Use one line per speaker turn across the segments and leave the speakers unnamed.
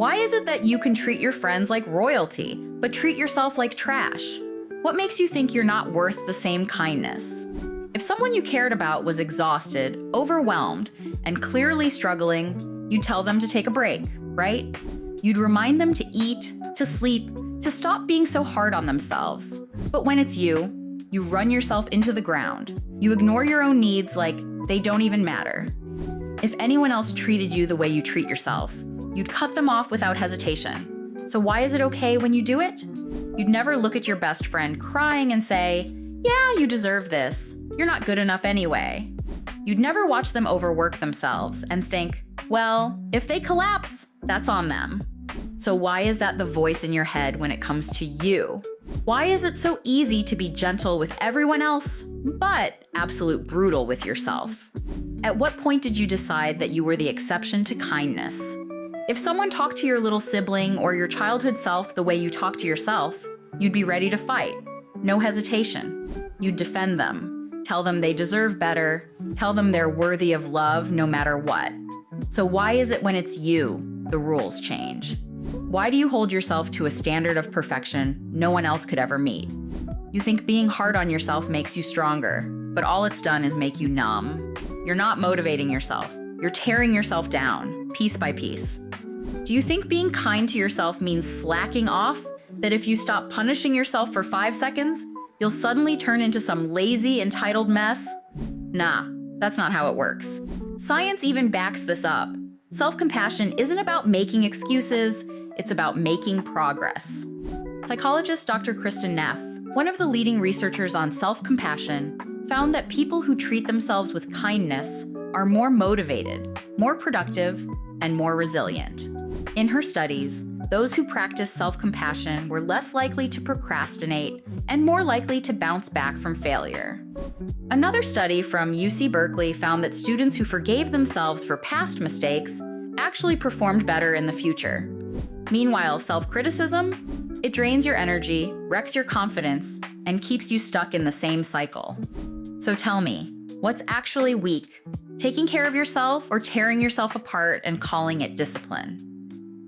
Why is it that you can treat your friends like royalty, but treat yourself like trash? What makes you think you're not worth the same kindness? If someone you cared about was exhausted, overwhelmed, and clearly struggling, you'd tell them to take a break, right? You'd remind them to eat, to sleep, to stop being so hard on themselves. But when it's you run yourself into the ground. You ignore your own needs like they don't even matter. If anyone else treated you the way you treat yourself, you'd cut them off without hesitation. So why is it okay when you do it? You'd never look at your best friend crying and say, "Yeah, you deserve this. You're not good enough anyway." You'd never watch them overwork themselves and think, well, if they collapse, that's on them. So why is that the voice in your head when it comes to you? Why is it so easy to be gentle with everyone else, but absolute brutal with yourself? At what point did you decide that you were the exception to kindness? If someone talked to your little sibling or your childhood self the way you talk to yourself, you'd be ready to fight. No hesitation. You'd defend them, tell them they deserve better, tell them they're worthy of love no matter what. So why is it when it's you, the rules change? Why do you hold yourself to a standard of perfection no one else could ever meet? You think being hard on yourself makes you stronger, but all it's done is make you numb. You're not motivating yourself. You're tearing yourself down, piece by piece. Do you think being kind to yourself means slacking off? That if you stop punishing yourself for 5 seconds, you'll suddenly turn into some lazy, entitled mess? Nah, that's not how it works. Science even backs this up. Self-compassion isn't about making excuses, it's about making progress. Psychologist Dr. Kristen Neff, one of the leading researchers on self-compassion, found that people who treat themselves with kindness are more motivated, more productive, and more resilient. In her studies, those who practiced self-compassion were less likely to procrastinate and more likely to bounce back from failure. Another study from UC Berkeley found that students who forgave themselves for past mistakes actually performed better in the future. Meanwhile, self-criticism, it drains your energy, wrecks your confidence, and keeps you stuck in the same cycle. So tell me, what's actually weak? Taking care of yourself or tearing yourself apart and calling it discipline?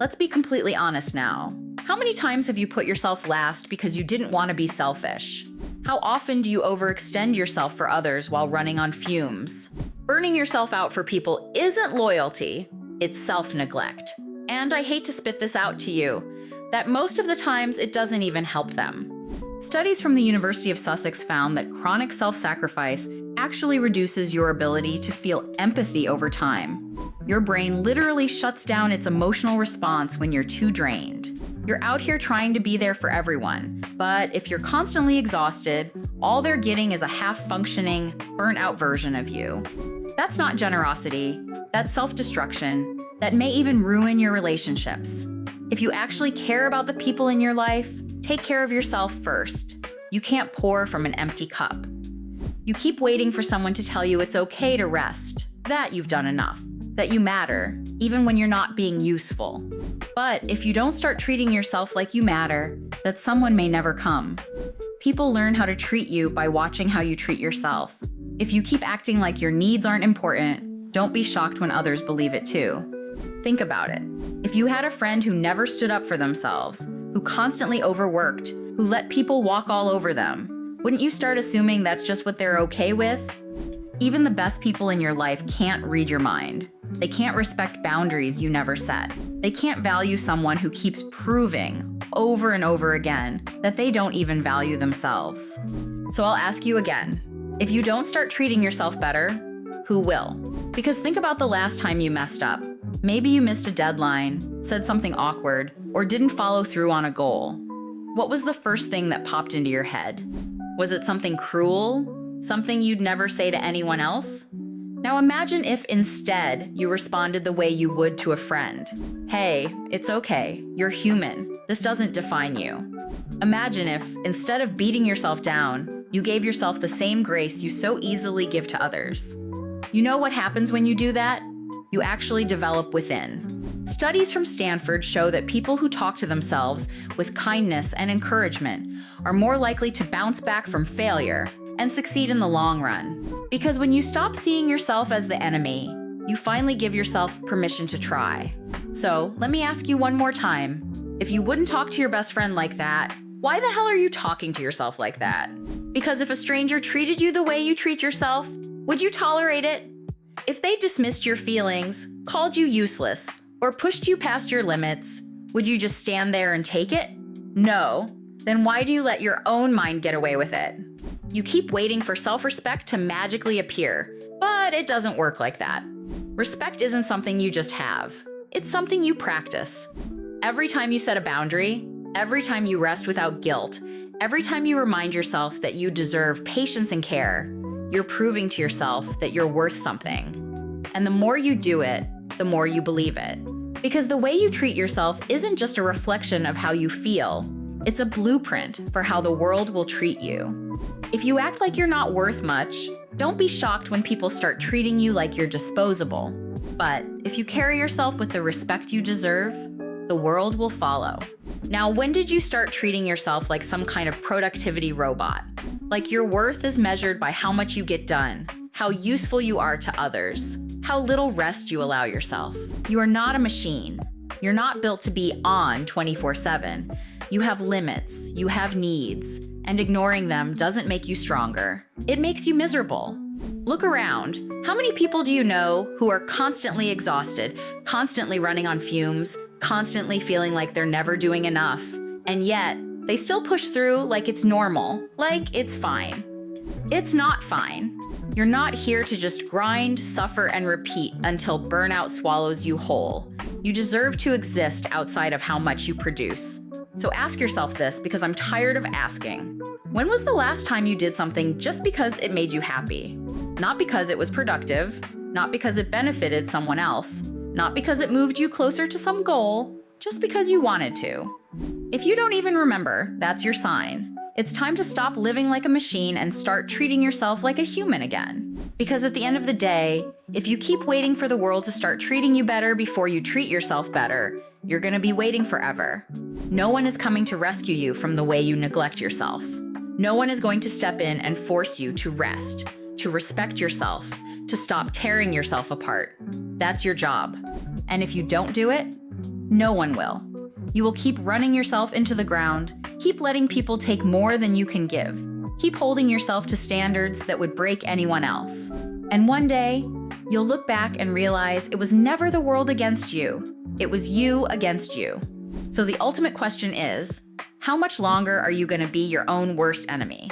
Let's be completely honest now. How many times have you put yourself last because you didn't want to be selfish? How often do you overextend yourself for others while running on fumes? Burning yourself out for people isn't loyalty, it's self-neglect. And I hate to spit this out to you, that most of the times it doesn't even help them. Studies from the University of Sussex found that chronic self-sacrifice actually reduces your ability to feel empathy over time. Your brain literally shuts down its emotional response when you're too drained. You're out here trying to be there for everyone, but if you're constantly exhausted, all they're getting is a half-functioning, burnt-out version of you. That's not generosity, that's self-destruction, that may even ruin your relationships. If you actually care about the people in your life, take care of yourself first. You can't pour from an empty cup. You keep waiting for someone to tell you it's okay to rest, that you've done enough, that you matter, even when you're not being useful. But if you don't start treating yourself like you matter, that someone may never come. People learn how to treat you by watching how you treat yourself. If you keep acting like your needs aren't important, don't be shocked when others believe it too. Think about it. If you had a friend who never stood up for themselves, who constantly overworked, who let people walk all over them, wouldn't you start assuming that's just what they're okay with? Even the best people in your life can't read your mind. They can't respect boundaries you never set. They can't value someone who keeps proving over and over again that they don't even value themselves. So I'll ask you again, if you don't start treating yourself better, who will? Because think about the last time you messed up. Maybe you missed a deadline, said something awkward, or didn't follow through on a goal. What was the first thing that popped into your head? Was it something cruel? Something you'd never say to anyone else? Now imagine if instead you responded the way you would to a friend. Hey, it's okay, you're human. This doesn't define you. Imagine if, instead of beating yourself down, you gave yourself the same grace you so easily give to others. You know what happens when you do that? You actually develop within. Studies from Stanford show that people who talk to themselves with kindness and encouragement are more likely to bounce back from failure and succeed in the long run. Because when you stop seeing yourself as the enemy, You finally give yourself permission to try. So, let me ask you one more time. If you wouldn't talk to your best friend like that, why the hell are you talking to yourself like that? Because if a stranger treated you the way you treat yourself, would you tolerate it? If they dismissed your feelings, called you useless, or pushed you past your limits, would you just stand there and take it? No. Then why do you let your own mind get away with it? You keep waiting for self-respect to magically appear, but it doesn't work like that. Respect isn't something you just have. It's something you practice. Every time you set a boundary, every time you rest without guilt, every time you remind yourself that you deserve patience and care, you're proving to yourself that you're worth something. And the more you do it, the more you believe it. Because the way you treat yourself isn't just a reflection of how you feel, it's a blueprint for how the world will treat you. If you act like you're not worth much, don't be shocked when people start treating you like you're disposable. But if you carry yourself with the respect you deserve, the world will follow. Now, when did you start treating yourself like some kind of productivity robot? Like your worth is measured by how much you get done, how useful you are to others, how little rest you allow yourself. You are not a machine. You're not built to be on 24/7. You have limits, you have needs, and ignoring them doesn't make you stronger. It makes you miserable. Look around. How many people do you know who are constantly exhausted, constantly running on fumes, constantly feeling like they're never doing enough, and yet they still push through like it's normal, like it's fine? It's not fine. You're not here to just grind, suffer, and repeat until burnout swallows you whole. You deserve to exist outside of how much you produce. So ask yourself this, because I'm tired of asking. When was the last time you did something just because it made you happy? Not because it was productive, not because it benefited someone else, not because it moved you closer to some goal, just because you wanted to. If you don't even remember, that's your sign. It's time to stop living like a machine and start treating yourself like a human again. Because at the end of the day, if you keep waiting for the world to start treating you better before you treat yourself better, you're gonna be waiting forever. No one is coming to rescue you from the way you neglect yourself. No one is going to step in and force you to rest, to respect yourself, to stop tearing yourself apart. That's your job. And if you don't do it, no one will. You will keep running yourself into the ground, keep letting people take more than you can give, keep holding yourself to standards that would break anyone else. And one day, you'll look back and realize it was never the world against you. It was you against you. So the ultimate question is, how much longer are you going to be your own worst enemy?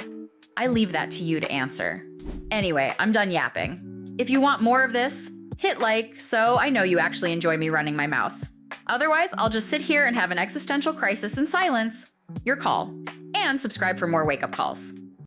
I leave that to you to answer. Anyway, I'm done yapping. If you want more of this, hit like so I know you actually enjoy me running my mouth. Otherwise, I'll just sit here and have an existential crisis in silence. Your call. And subscribe for more wake-up calls.